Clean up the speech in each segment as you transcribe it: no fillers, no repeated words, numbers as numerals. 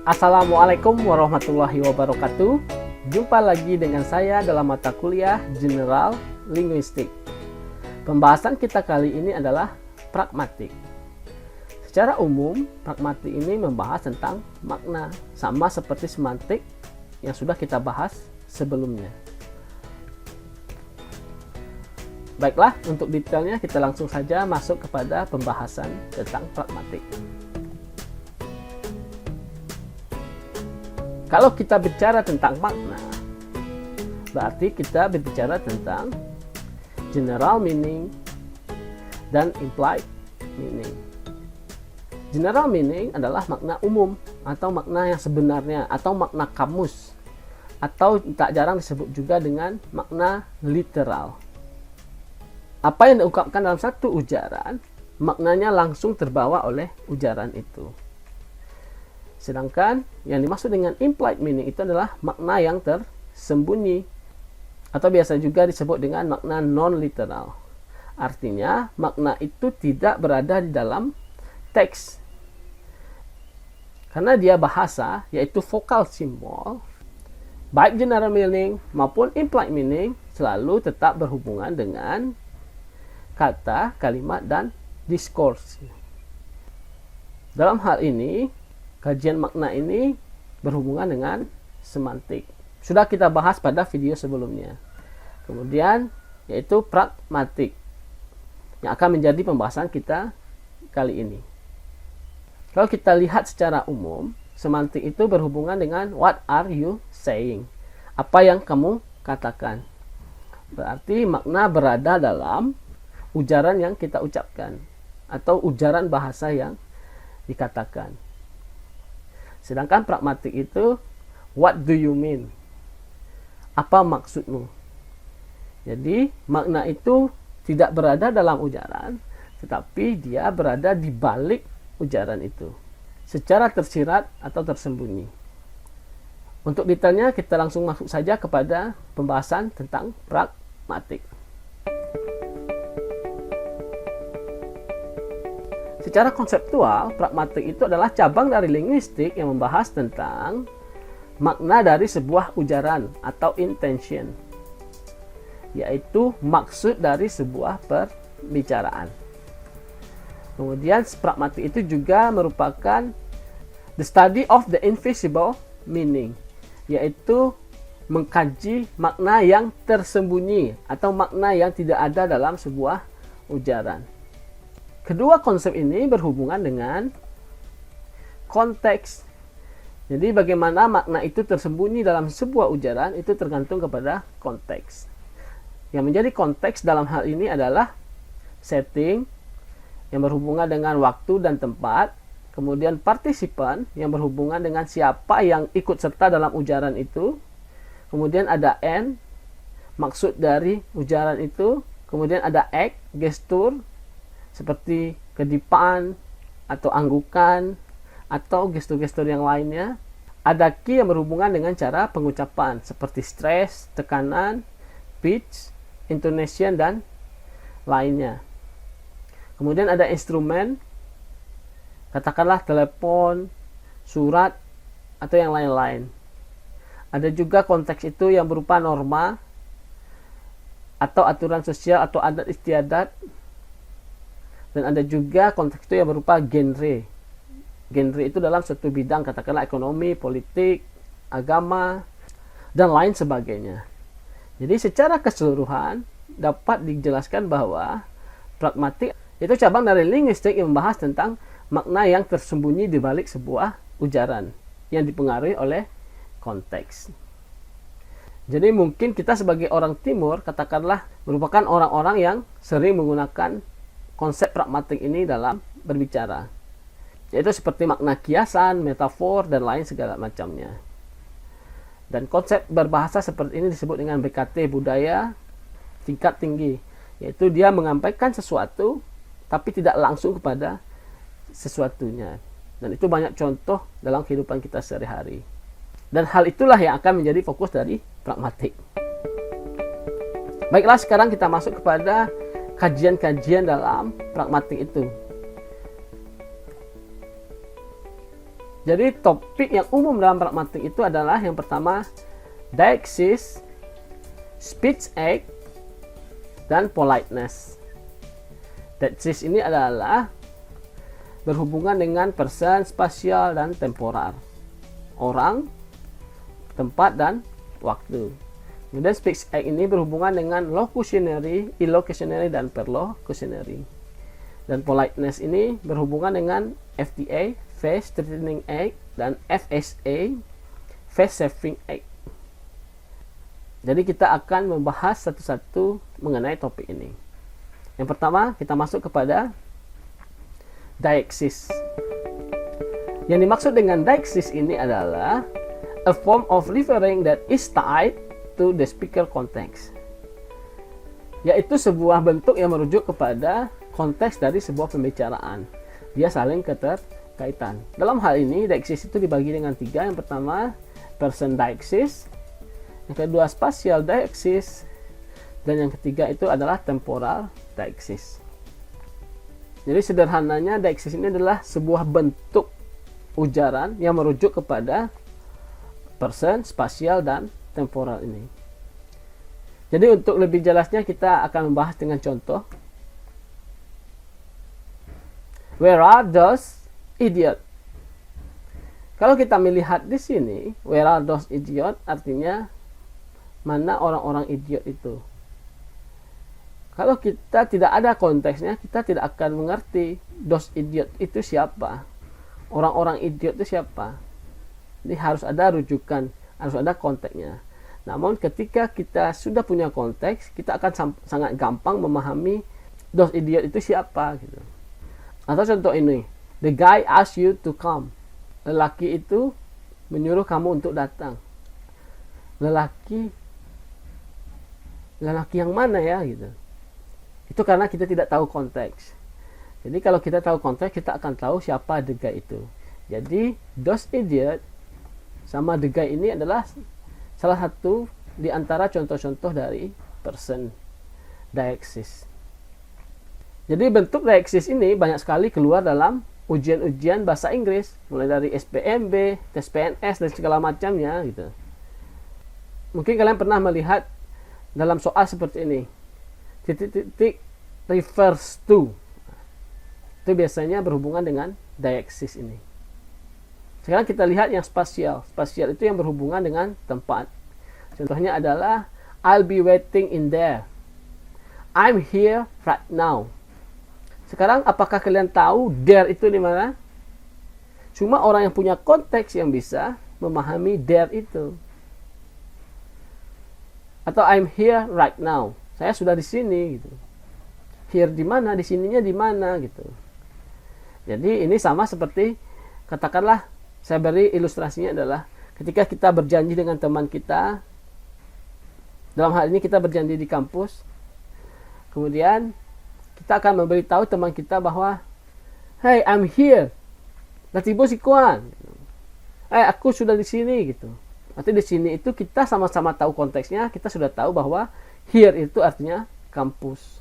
Assalamualaikum warahmatullahi wabarakatuh. Jumpa lagi dengan saya dalam mata kuliah General Linguistik. Pembahasan kita kali ini adalah pragmatik. Secara umum, pragmatik ini membahas tentang makna, sama seperti semantik yang sudah kita bahas sebelumnya. Baiklah, untuk detailnya kita langsung saja masuk kepada pembahasan tentang pragmatik. Kalau kita bicara tentang makna, berarti kita berbicara tentang general meaning dan implied meaning. General meaning adalah makna umum atau makna yang sebenarnya atau makna kamus, atau tak jarang disebut juga dengan makna literal. Apa yang diungkapkan dalam satu ujaran, maknanya langsung terbawa oleh ujaran itu. Sedangkan yang dimaksud dengan implied meaning itu adalah makna yang tersembunyi, atau biasa juga disebut dengan makna non-literal. Artinya, makna itu tidak berada di dalam teks. Karena dia bahasa, yaitu vokal simbol, baik general meaning maupun implied meaning selalu tetap berhubungan dengan kata, kalimat, dan diskurs. Dalam hal ini, kajian makna ini berhubungan dengan semantik. Sudah kita bahas pada video sebelumnya. Kemudian, yaitu pragmatik, yang akan menjadi pembahasan kita kali ini. Kalau kita lihat secara umum, semantik itu berhubungan dengan what are you saying? Apa yang kamu katakan. Berarti makna berada dalam ujaran yang kita ucapkan, atau ujaran bahasa yang dikatakan. Sedangkan pragmatik itu, what do you mean? Apa maksudmu? Jadi, makna itu tidak berada dalam ujaran, tetapi dia berada di balik ujaran itu, secara tersirat atau tersembunyi. Untuk detailnya, kita langsung masuk saja kepada pembahasan tentang pragmatik. Secara konseptual, pragmatik itu adalah cabang dari linguistik yang membahas tentang makna dari sebuah ujaran atau intention, yaitu maksud dari sebuah perbicaraan. Kemudian, pragmatik itu juga merupakan the study of the invisible meaning, yaitu mengkaji makna yang tersembunyi atau makna yang tidak ada dalam sebuah ujaran. Kedua konsep ini berhubungan dengan konteks. Jadi bagaimana makna itu tersembunyi dalam sebuah ujaran itu tergantung kepada konteks. Yang menjadi konteks dalam hal ini adalah setting yang berhubungan dengan waktu dan tempat, kemudian partisipan yang berhubungan dengan siapa yang ikut serta dalam ujaran itu, kemudian ada end, maksud dari ujaran itu, kemudian ada act, gestur, seperti kedipaan atau anggukan atau gestur-gestur yang lainnya. Ada key yang berhubungan dengan cara pengucapan seperti stress, tekanan, pitch, intonation, dan lainnya. Kemudian ada instrumen, katakanlah telepon, surat, atau yang lain-lain. Ada juga konteks itu yang berupa norma atau aturan sosial atau adat istiadat. Dan ada juga konteks itu yang berupa genre. Genre itu dalam suatu bidang, katakanlah ekonomi, politik, agama, dan lain sebagainya. Jadi secara keseluruhan dapat dijelaskan bahwa pragmatik itu cabang dari linguistik yang membahas tentang makna yang tersembunyi di balik sebuah ujaran yang dipengaruhi oleh konteks. Jadi mungkin kita sebagai orang timur, katakanlah merupakan orang-orang yang sering menggunakan konsep pragmatik ini dalam berbicara, yaitu seperti makna kiasan, metafor, dan lain segala macamnya. Dan konsep berbahasa seperti ini disebut dengan BKT, budaya tingkat tinggi, yaitu dia menyampaikan sesuatu tapi tidak langsung kepada sesuatunya. Dan itu banyak contoh dalam kehidupan kita sehari-hari. Dan hal itulah yang akan menjadi fokus dari pragmatik. Baiklah, sekarang kita masuk kepada kajian-kajian dalam pragmatik itu. Jadi topik yang umum dalam pragmatik itu adalah yang pertama deixis, speech act, dan politeness. Deixis ini adalah berhubungan dengan person, spasial, dan temporal. Orang, tempat, dan waktu. Kemudian speech act ini berhubungan dengan locutionary, illocutionary, dan perlocutionary. Dan politeness ini berhubungan dengan FTA, face threatening act, dan FSA, face saving act. Jadi kita akan membahas satu-satu mengenai topik ini. Yang pertama, kita masuk kepada deixis. Yang dimaksud dengan deixis ini adalah a form of referring that is tied to the speaker context, yaitu sebuah bentuk yang merujuk kepada konteks dari sebuah pembicaraan. Dia saling keterkaitan. Dalam hal ini, deixis itu dibagi dengan 3. Yang pertama, person deixis. Yang kedua, spatial deixis. Dan yang ketiga itu adalah temporal deixis. Jadi sederhananya, deixis ini adalah sebuah bentuk ujaran yang merujuk kepada person, spasial, dan temporal ini. Jadi untuk lebih jelasnya kita akan membahas dengan contoh. Where are those idiot? Kalau kita melihat di sini, where are those idiot artinya mana orang-orang idiot itu. Kalau kita tidak ada konteksnya, kita tidak akan mengerti those idiot itu siapa. Orang-orang idiot itu siapa. Jadi harus ada rujukan, harus ada konteksnya. Namun ketika kita sudah punya konteks, kita akan sangat gampang memahami those idiot itu siapa gitu. Atau contoh ini, the guy asked you to come. Lelaki itu menyuruh kamu untuk datang. Lelaki yang mana ya gitu. Itu karena kita tidak tahu konteks. Jadi kalau kita tahu konteks, kita akan tahu siapa the guy itu. Jadi those idiot sama the guy ini adalah salah satu di antara contoh-contoh dari person deixis. Jadi bentuk deixis ini banyak sekali keluar dalam ujian-ujian bahasa Inggris, mulai dari SPMB, tes PNS, dan segala macamnya gitu. Mungkin kalian pernah melihat dalam soal seperti ini, titik-titik refers to. Itu biasanya berhubungan dengan deixis ini. Sekarang kita lihat yang spasial. Spasial itu yang berhubungan dengan tempat. Contohnya adalah I'll be waiting in there. I'm here right now. Sekarang apakah kalian tahu there itu di mana? Cuma orang yang punya konteks yang bisa memahami there itu. Atau I'm here right now. Saya sudah di sini gitu. Here di mana? Di sininya di mana gitu. Jadi ini sama seperti, katakanlah saya beri ilustrasinya adalah ketika kita berjanji dengan teman kita. Dalam hal ini kita berjanji di kampus. Kemudian kita akan memberitahu teman kita bahwa, hey, I'm here. Natibo si Kuan. Aku sudah di sini gitu. Nanti di sini itu kita sama-sama tahu konteksnya. Kita sudah tahu bahwa here itu artinya kampus.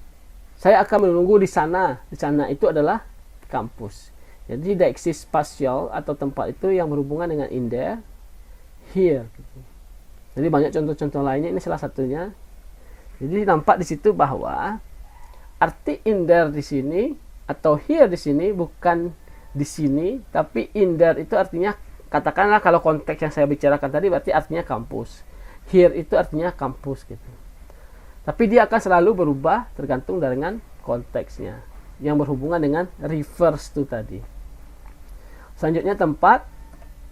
Saya akan menunggu di sana. Di sana itu adalah kampus. Jadi deixis spasial atau tempat itu yang berhubungan dengan in there, here. Gitu. Jadi banyak contoh-contoh lainnya. Ini salah satunya. Jadi nampak di situ bahwa arti in there di sini atau here di sini bukan di sini, tapi in there itu artinya, katakanlah kalau konteks yang saya bicarakan tadi berarti artinya kampus. Here itu artinya kampus gitu. Tapi dia akan selalu berubah tergantung dengan konteksnya yang berhubungan dengan refers to tadi. Selanjutnya tempat,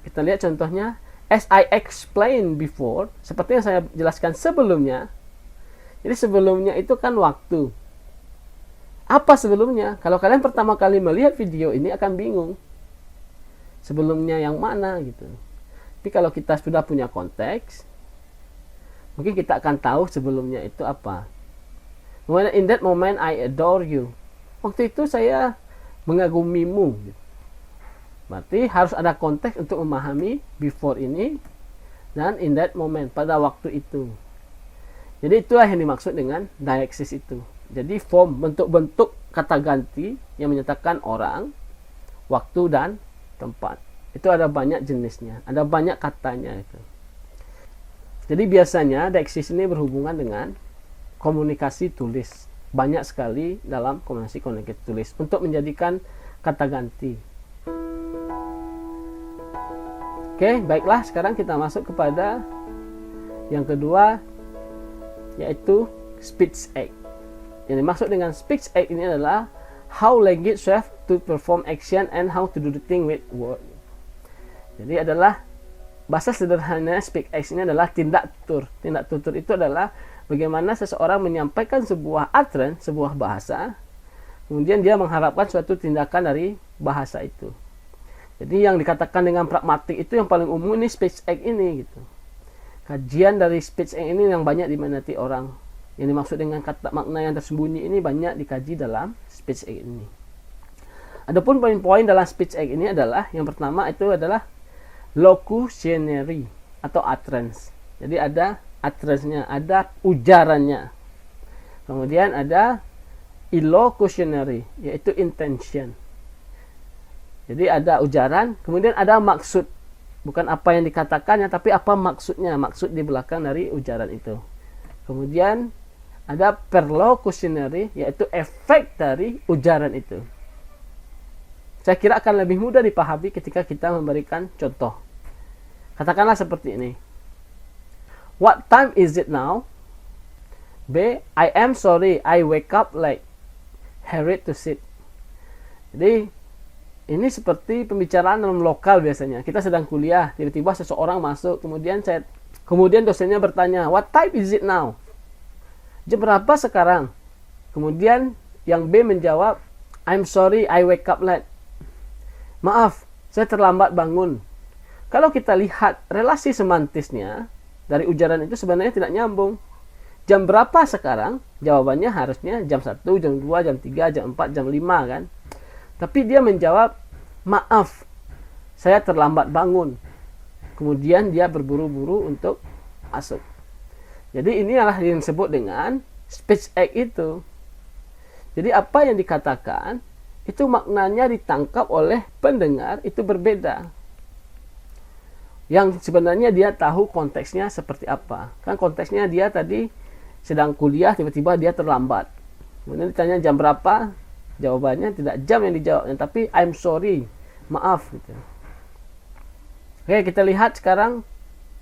kita lihat contohnya as I explained before, seperti yang saya jelaskan sebelumnya. Jadi sebelumnya itu kan waktu. Apa sebelumnya? Kalau kalian pertama kali melihat video ini akan bingung. Sebelumnya yang mana gitu. Tapi kalau kita sudah punya konteks, mungkin kita akan tahu sebelumnya itu apa. When in that moment I adore you. Waktu itu saya mengagumimu. Berarti harus ada konteks untuk memahami before ini dan in that moment, pada waktu itu. Jadi itulah yang dimaksud dengan deixis itu. Jadi form, bentuk-bentuk kata ganti yang menyatakan orang, waktu, dan tempat. Itu ada banyak jenisnya, ada banyak katanya itu. Jadi biasanya deksis ini berhubungan dengan komunikasi tulis. Banyak sekali dalam komunikasi tulis untuk menjadikan kata ganti. Oke, baiklah, sekarang kita masuk kepada yang kedua, yaitu speech act. Yang dimaksud dengan speech act ini adalah how language serve to perform action and how to do the thing with word. Jadi adalah bahasa sederhana speech act ini adalah tindak tutur. Tindak tutur itu adalah bagaimana seseorang menyampaikan sebuah utterance, sebuah bahasa, kemudian dia mengharapkan suatu tindakan dari bahasa itu. Jadi yang dikatakan dengan pragmatik itu yang paling umum ini speech act ini gitu. Kajian dari speech act ini yang banyak diminati orang. Yang dimaksud dengan kata makna yang tersembunyi ini banyak dikaji dalam speech act ini. Adapun poin-poin dalam speech act ini adalah yang pertama itu adalah locutionary atau utterance. Jadi ada utterance-nya, ada ujarannya. Kemudian ada illocutionary, yaitu intention. Jadi ada ujaran, kemudian ada maksud. Bukan apa yang dikatakannya, tapi apa maksudnya, maksud di belakang dari ujaran itu. Kemudian ada perlocutionary, yaitu efek dari ujaran itu. Saya kira akan lebih mudah dipahami ketika kita memberikan contoh. Katakanlah seperti ini. What time is it now? B. I am sorry, I wake up late. Hurry to sit. Jadi ini seperti pembicaraan dalam lokal biasanya. Kita sedang kuliah, tiba-tiba seseorang masuk, kemudian dosennya bertanya, what time is it now? Jam berapa sekarang? Kemudian yang B menjawab, I'm sorry, I wake up late. Maaf, saya terlambat bangun. Kalau kita lihat relasi semantisnya dari ujaran itu sebenarnya tidak nyambung. Jam berapa sekarang? Jawabannya harusnya jam 1, jam 2, jam 3, jam 4, jam 5 kan. Tapi dia menjawab, maaf, saya terlambat bangun. Kemudian dia berburu-buru untuk masuk. Jadi inilah yang disebut dengan speech act itu. Jadi apa yang dikatakan, itu maknanya ditangkap oleh pendengar itu berbeda. Yang sebenarnya dia tahu konteksnya seperti apa. Kan konteksnya dia tadi sedang kuliah, tiba-tiba dia terlambat. Kemudian ditanya jam berapa, jawabannya tidak jam yang dijawabnya, tapi I'm sorry, maaf gitu. Oke, kita lihat sekarang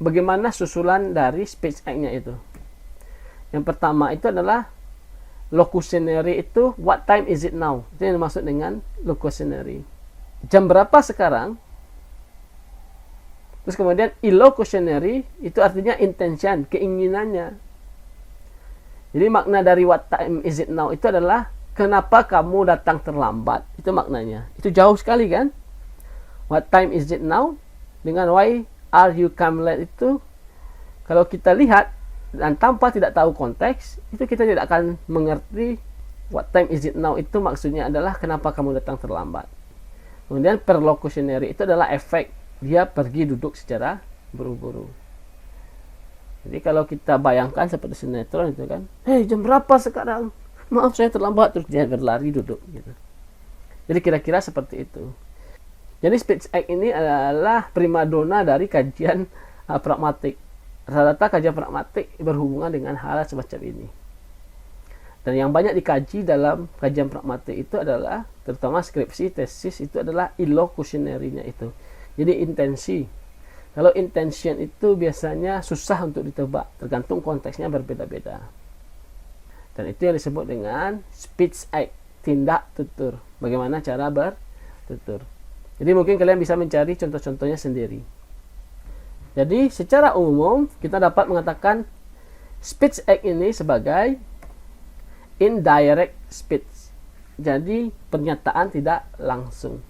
bagaimana susulan dari speech act-nya itu. Yang pertama itu adalah locutionary itu what time is it now? Itu yang dimaksud dengan locutionary. Jam berapa sekarang? Terus kemudian illocutionary itu artinya intention, keinginannya. Jadi makna dari what time is it now itu adalah kenapa kamu datang terlambat. Itu maknanya. Itu jauh sekali kan? What time is it now? Dengan why are you come late itu kalau kita lihat dan tanpa tidak tahu konteks, itu kita tidak akan mengerti what time is it now itu maksudnya adalah kenapa kamu datang terlambat. Kemudian perlocutionary itu adalah efek dia pergi duduk secara buru-buru. Jadi kalau kita bayangkan seperti sinetron itu kan, hei jam berapa sekarang? Maaf saya terlambat, terus dia berlari duduk gitu. Jadi kira-kira seperti itu. Jadi speech act ini adalah primadona dari kajian pragmatik. Rata-rata kajian pragmatik berhubungan dengan hal semacam ini. Dan yang banyak dikaji dalam kajian pragmatik itu adalah, terutama skripsi, tesis, itu adalah illocutionary-nya itu. Jadi intensi. Kalau intention itu biasanya susah untuk ditebak, tergantung konteksnya berbeda-beda. Dan itu yang disebut dengan speech act, tindak tutur. Bagaimana cara bertutur. Jadi mungkin kalian bisa mencari contoh-contohnya sendiri. Jadi secara umum kita dapat mengatakan speech act ini sebagai indirect speech. Jadi pernyataan tidak langsung.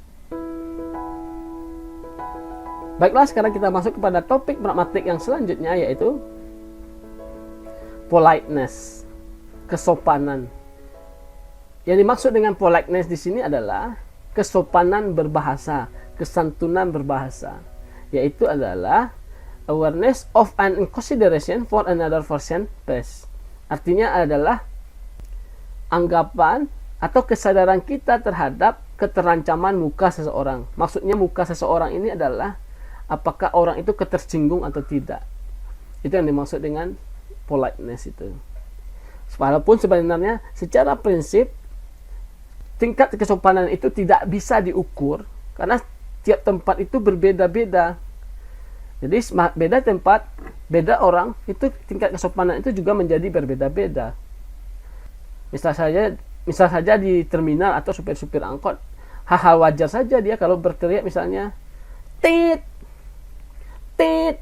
Baiklah, sekarang kita masuk kepada topik pragmatik yang selanjutnya, yaitu politeness, kesopanan. Yang dimaksud dengan politeness di sini adalah kesopanan berbahasa, kesantunan berbahasa, yaitu adalah awareness of and consideration for another person's place. Artinya adalah anggapan atau kesadaran kita terhadap keterancaman muka seseorang. Maksudnya muka seseorang ini adalah apakah orang itu ketersinggung atau tidak. Itu yang dimaksud dengan politeness itu. Walaupun sebenarnya secara prinsip tingkat kesopanan itu tidak bisa diukur karena tiap tempat itu berbeda-beda. Jadi beda tempat, beda orang, itu tingkat kesopanan itu juga menjadi berbeda-beda. Misal saja di terminal atau supir-supir angkot, hal-hal wajar saja dia kalau berteriak misalnya, tit, tit,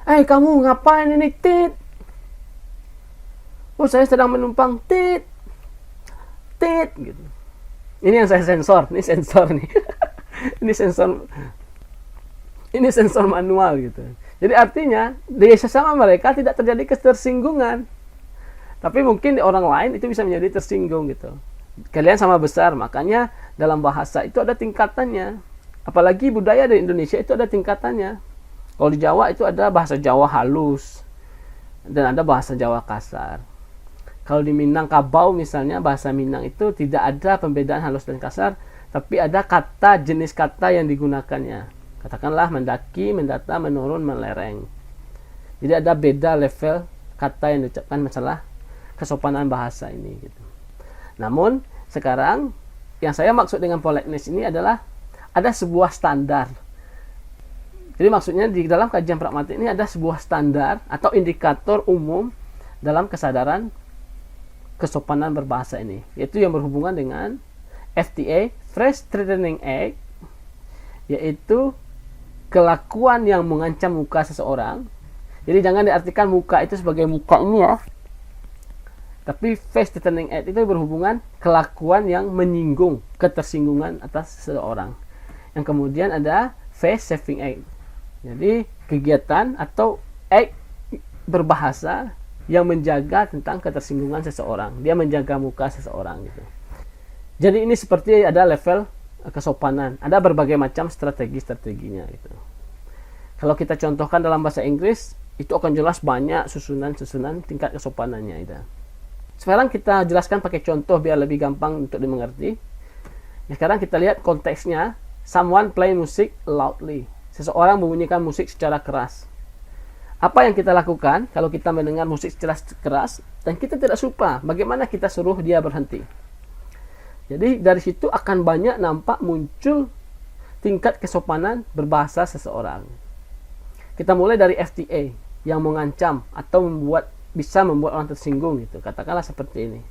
kamu ngapain ini, tit? Oh, saya sedang menumpang, tit, tit, gitu. Ini yang saya sensor, ini sensor nih. ini sensor manual gitu. Jadi artinya di sesama mereka tidak terjadi ketersinggungan. Tapi mungkin di orang lain itu bisa menjadi tersinggung gitu. Kalian sama besar, makanya dalam bahasa itu ada tingkatannya. Apalagi budaya di Indonesia itu ada tingkatannya. Kalau di Jawa itu ada bahasa Jawa halus dan ada bahasa Jawa kasar. Kalau di Minangkabau misalnya, bahasa Minang itu tidak ada pembedaan halus dan kasar, tapi ada kata, jenis kata yang digunakannya. Katakanlah mendaki, mendata, menurun, melereng. Jadi ada beda level kata yang diucapkan masalah kesopanan bahasa ini gitu. Namun sekarang yang saya maksud dengan politeness ini adalah ada sebuah standar. Jadi maksudnya di dalam kajian pragmatik ini ada sebuah standar atau indikator umum dalam kesadaran kesopanan berbahasa ini, yaitu yang berhubungan dengan FTA, Phrase Threatening Act, yaitu kelakuan yang mengancam muka seseorang. Jadi jangan diartikan muka itu sebagai muka ini ya, tapi Phrase Threatening Act itu berhubungan kelakuan yang menyinggung ketersinggungan atas seseorang. Yang kemudian ada Face Saving Act, jadi kegiatan atau act berbahasa yang menjaga tentang ketersinggungan seseorang. Dia menjaga muka seseorang gitu. Jadi ini seperti ada level kesopanan. Ada berbagai macam strategi-strateginya gitu. Kalau kita contohkan dalam bahasa Inggris, itu akan jelas banyak susunan-susunan tingkat kesopanannya itu. Sekarang kita jelaskan pakai contoh biar lebih gampang untuk dimengerti. Sekarang kita lihat konteksnya. Someone play music loudly. Seseorang membunyikan musik secara keras. Apa yang kita lakukan kalau kita mendengar musik secara keras dan kita tidak suka? Bagaimana kita suruh dia berhenti? Jadi dari situ akan banyak nampak muncul tingkat kesopanan berbahasa seseorang. Kita mulai dari FTA yang mengancam atau bisa membuat orang tersinggung gitu. Katakanlah seperti ini.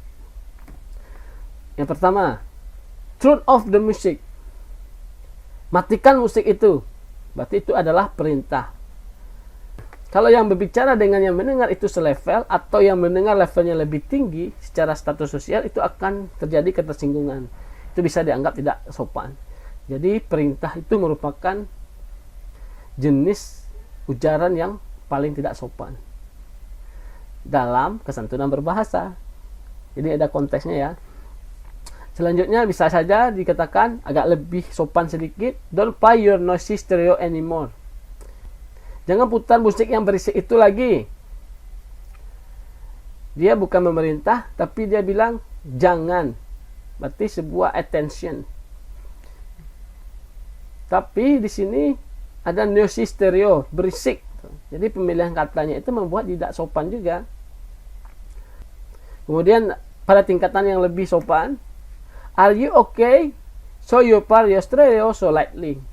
Yang pertama, turn off the music. Matikan musik itu. Berarti itu adalah perintah. Kalau yang berbicara dengan yang mendengar itu selevel atau yang mendengar levelnya lebih tinggi secara status sosial, itu akan terjadi ketersinggungan. Itu bisa dianggap tidak sopan. Jadi perintah itu merupakan jenis ujaran yang paling tidak sopan dalam kesantunan berbahasa. Jadi ada konteksnya ya. Selanjutnya bisa saja dikatakan agak lebih sopan sedikit. Don't play your noisy stereo anymore. Jangan putar musik yang berisik itu lagi. Dia bukan memerintah, tapi dia bilang jangan. Berarti sebuah attention. Tapi di sini ada noisy stereo, berisik. Jadi pemilihan katanya itu membuat tidak sopan juga. Kemudian pada tingkatan yang lebih sopan, are you okay? So you play your stereo so lightly.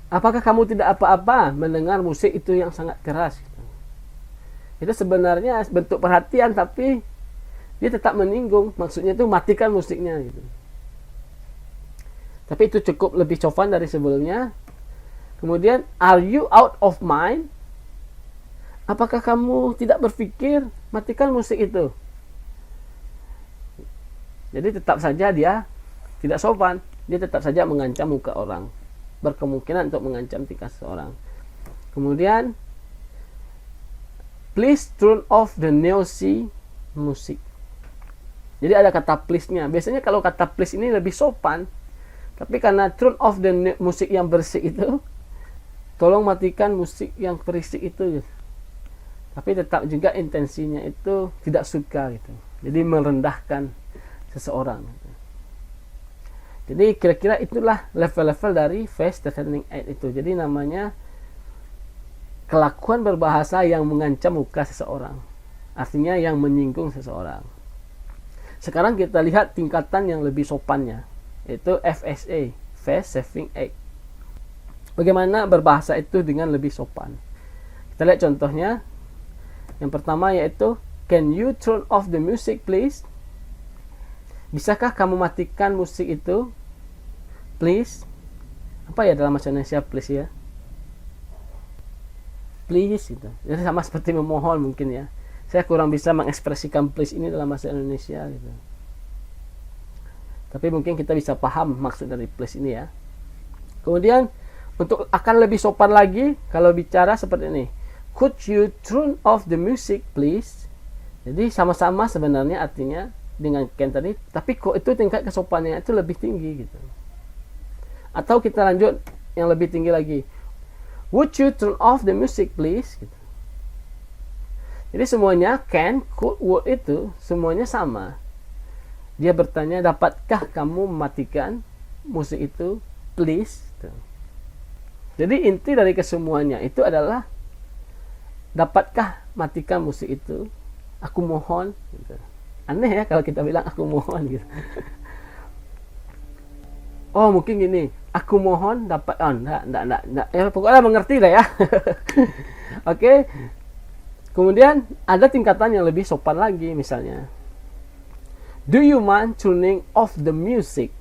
Apakah kamu tidak apa-apa mendengar musik itu yang sangat keras? Itu sebenarnya bentuk perhatian, tapi dia tetap menyinggung. Maksudnya itu matikan musiknya gitu. Tapi itu cukup lebih sopan dari sebelumnya. Kemudian, are you out of mind? Apakah kamu tidak berpikir? Matikan musik itu. Jadi tetap saja dia tidak sopan. Dia tetap saja mengancam muka orang. Berkemungkinan untuk mengancam tingkah seseorang. Kemudian, please turn off the noisy music. Jadi ada kata please-nya. Biasanya kalau kata please ini lebih sopan, tapi karena turn off the musik yang berisik itu, tolong matikan musik yang berisik itu. Tapi tetap juga intensinya itu tidak suka gitu. Jadi merendahkan seseorang. Jadi kira-kira itulah level-level dari face threatening act itu. Jadi namanya kelakuan berbahasa yang mengancam muka seseorang. Artinya yang menyinggung seseorang. Sekarang kita lihat tingkatan yang lebih sopannya, yaitu FSA, face saving act. Bagaimana berbahasa itu dengan lebih sopan? Kita lihat contohnya. Yang pertama yaitu, can you turn off the music please? Bisakah kamu matikan musik itu? Please. Apa ya dalam bahasa Indonesia please ya? Please gitu. Jadi sama seperti memohon mungkin ya. Saya kurang bisa mengekspresikan please ini dalam bahasa Indonesia gitu. Tapi mungkin kita bisa paham maksud dari please ini ya. Kemudian untuk akan lebih sopan lagi kalau bicara seperti ini. Could you turn off the music please? Jadi sama-sama sebenarnya artinya dengan can tadi, tapi kok itu tingkat kesopanannya itu lebih tinggi gitu. Atau kita lanjut yang lebih tinggi lagi. Would you turn off the music please? Gitu. Jadi semuanya can, could, would itu semuanya sama. Dia bertanya, dapatkah kamu mematikan musik itu please? Gitu. Jadi inti dari kesemuanya itu adalah, dapatkah matikan musik itu? Aku mohon. Gitu. Aneh ya kalau kita bilang aku mohon gitu. Oh mungkin gini, aku mohon dapat. Oh enggak. Ya, pokoknya mengerti lah ya. Oke. Kemudian ada tingkatan yang lebih sopan lagi, misalnya, do you mind turning off the music?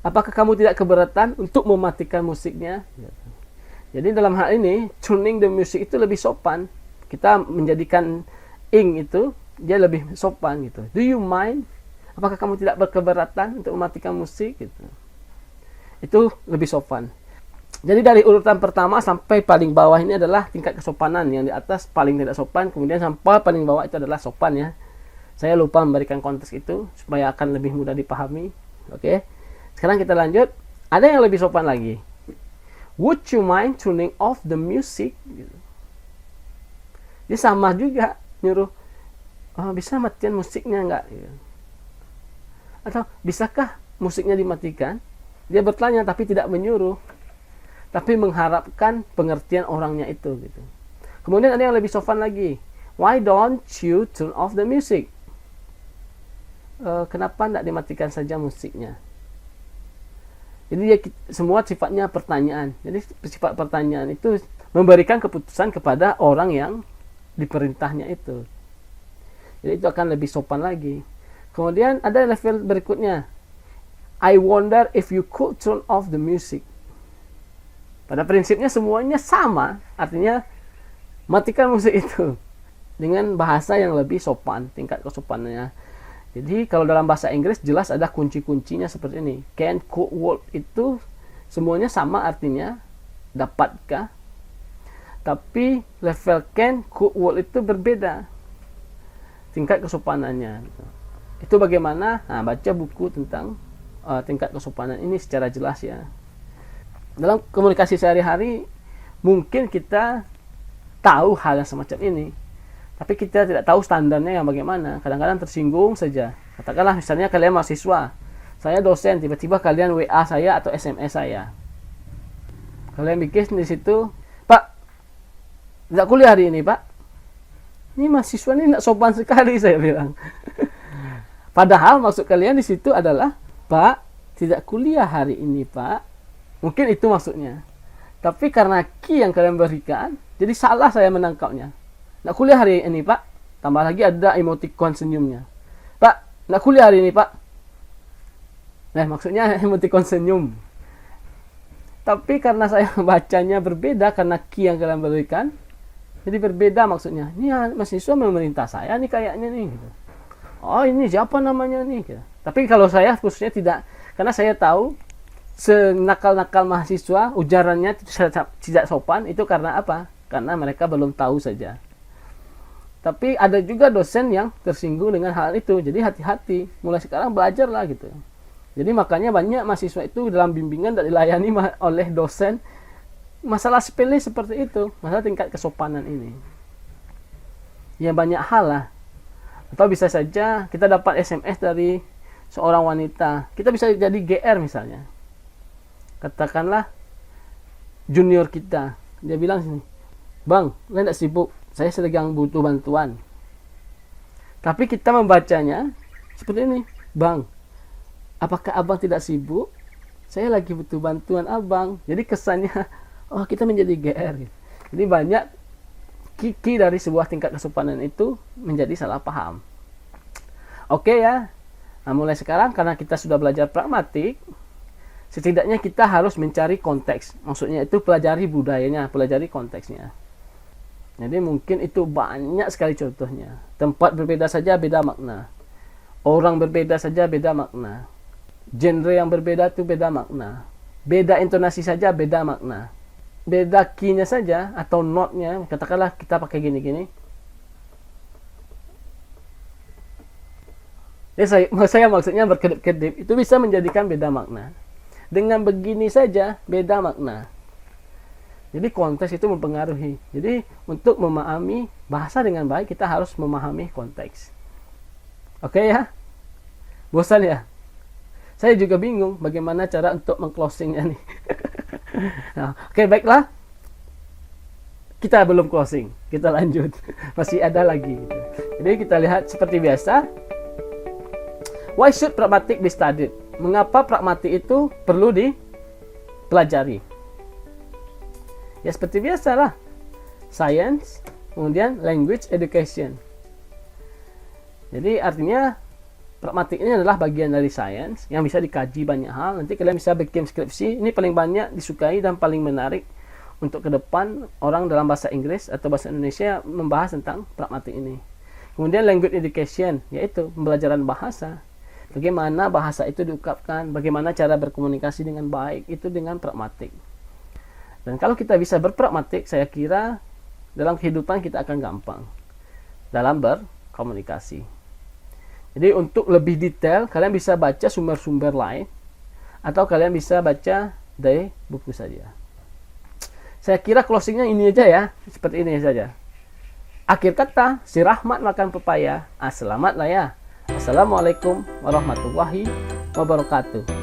Apakah kamu tidak keberatan untuk mematikan musiknya? Jadi dalam hal ini, tuning the music itu lebih sopan. Kita menjadikan ing itu, dia lebih sopan gitu. Do you mind? Apakah kamu tidak berkeberatan untuk mematikan musik? Gitu. Itu lebih sopan. Jadi dari urutan pertama sampai paling bawah ini adalah tingkat kesopanan. Yang di atas paling tidak sopan, kemudian sampai paling bawah itu adalah sopan ya. Saya lupa memberikan konteks itu, supaya akan lebih mudah dipahami. Oke. Sekarang kita lanjut. Ada yang lebih sopan lagi. Would you mind turning off the music? Dia sama juga nyuruh, oh, bisa matikan musiknya enggak? Atau bisakah musiknya dimatikan? Dia bertanya tapi tidak menyuruh, tapi mengharapkan pengertian orangnya itu gitu. Kemudian ada yang lebih sopan lagi. Why don't you turn off the music? Kenapa tidak dimatikan saja musiknya? Jadi dia semua sifatnya pertanyaan. Jadi sifat pertanyaan itu memberikan keputusan kepada orang yang diperintahnya itu. Jadi itu akan lebih sopan lagi. Kemudian ada level berikutnya. I wonder if you could turn off the music. Pada prinsipnya semuanya sama. Artinya matikan musik itu. Dengan bahasa yang lebih sopan. Tingkat kesopanannya. Jadi kalau dalam bahasa Inggris jelas ada kunci-kuncinya seperti ini. Can, could, would itu semuanya sama artinya. Dapatkah? Tapi level can, could, would itu berbeda. Tingkat kesopanannya. Itu bagaimana? Nah, baca buku tentang tingkat kesopanan ini secara jelas ya. Dalam komunikasi sehari-hari mungkin kita tahu hal yang semacam ini. Tapi kita tidak tahu standarnya yang bagaimana. Kadang-kadang tersinggung saja. Katakanlah misalnya kalian mahasiswa. Saya dosen, tiba-tiba kalian WA saya atau SMS saya. Kalian bikin di situ, Pak, tidak kuliah hari ini, Pak. Ini mahasiswa ini tidak sopan sekali, saya bilang. Padahal maksud kalian di situ adalah, Pak, tidak kuliah hari ini, Pak. Mungkin itu maksudnya. Tapi karena key yang kalian berikan, jadi salah saya menangkapnya. Nak kuliah hari ini, Pak. Tambah lagi ada emoticon senyumnya. Pak, nak kuliah hari ini, Pak. Nah, maksudnya emoticon senyum. Tapi karena saya bacanya berbeda, karena key yang kalian berikan, jadi berbeda maksudnya. Ini mahasiswa memerintah saya nih kayaknya nih. Oh, ini siapa namanya nih? Tapi kalau saya khususnya tidak. Karena saya tahu, senakal-nakal mahasiswa, ujarannya tidak sopan, itu karena apa? Karena mereka belum tahu saja. Tapi ada juga dosen yang tersinggung dengan hal itu. Jadi hati-hati. Mulai sekarang belajarlah gitu. Jadi makanya banyak mahasiswa itu dalam bimbingan dan dilayani oleh dosen. Masalah sepele seperti itu. Masalah tingkat kesopanan ini. Ya banyak hal lah. Atau bisa saja kita dapat SMS dari seorang wanita, kita bisa jadi GR misalnya. Katakanlah junior kita, dia bilang sini, "Bang, saya tidak sibuk, saya sedang butuh bantuan." Tapi kita membacanya seperti ini, "Bang, apakah abang tidak sibuk? Saya lagi butuh bantuan abang." Jadi kesannya, oh kita menjadi GR. Jadi banyak kiki dari sebuah tingkat kesopanan itu menjadi salah paham. Oke ya, nah, mulai sekarang karena kita sudah belajar pragmatik, setidaknya kita harus mencari konteks. Maksudnya itu pelajari budayanya, pelajari konteksnya. Jadi mungkin itu banyak sekali contohnya. Tempat berbeda saja beda makna. Orang berbeda saja beda makna. Genre yang berbeda itu beda makna. Beda intonasi saja beda makna. Beda key-nya saja atau note-nya, katakanlah kita pakai gini-gini. Saya maksudnya berkedip-kedip, itu bisa menjadikan beda makna. Dengan begini saja beda makna. Jadi konteks itu mempengaruhi. Jadi untuk memahami bahasa dengan baik kita harus memahami konteks. Oke ya? Bosan ya? Saya juga bingung bagaimana cara untuk meng-closingnya nih. Nah, oke, baiklah. Kita belum closing. Kita lanjut. Masih ada lagi. Jadi kita lihat seperti biasa. Why should pragmatic be studied? Mengapa pragmatik itu perlu dipelajari? Ya seperti biasa lah. Science, kemudian language education. Jadi artinya pragmatik ini adalah bagian dari science yang bisa dikaji banyak hal. Nanti kalian bisa bikin skripsi. Ini paling banyak disukai dan paling menarik untuk ke depan orang dalam bahasa Inggris atau bahasa Indonesia membahas tentang pragmatik ini. Kemudian language education, yaitu pembelajaran bahasa. Bagaimana bahasa itu diungkapkan, bagaimana cara berkomunikasi dengan baik, itu dengan pragmatik. Dan kalau kita bisa berpragmatik, saya kira dalam kehidupan kita akan gampang dalam berkomunikasi. Jadi untuk lebih detail, kalian bisa baca sumber-sumber lain, atau kalian bisa baca dari buku saja. Saya kira closingnya ini aja ya, seperti ini saja. Akhir kata, si Rahmat makan pepaya, selamat lah ya. Assalamualaikum warahmatullahi wabarakatuh.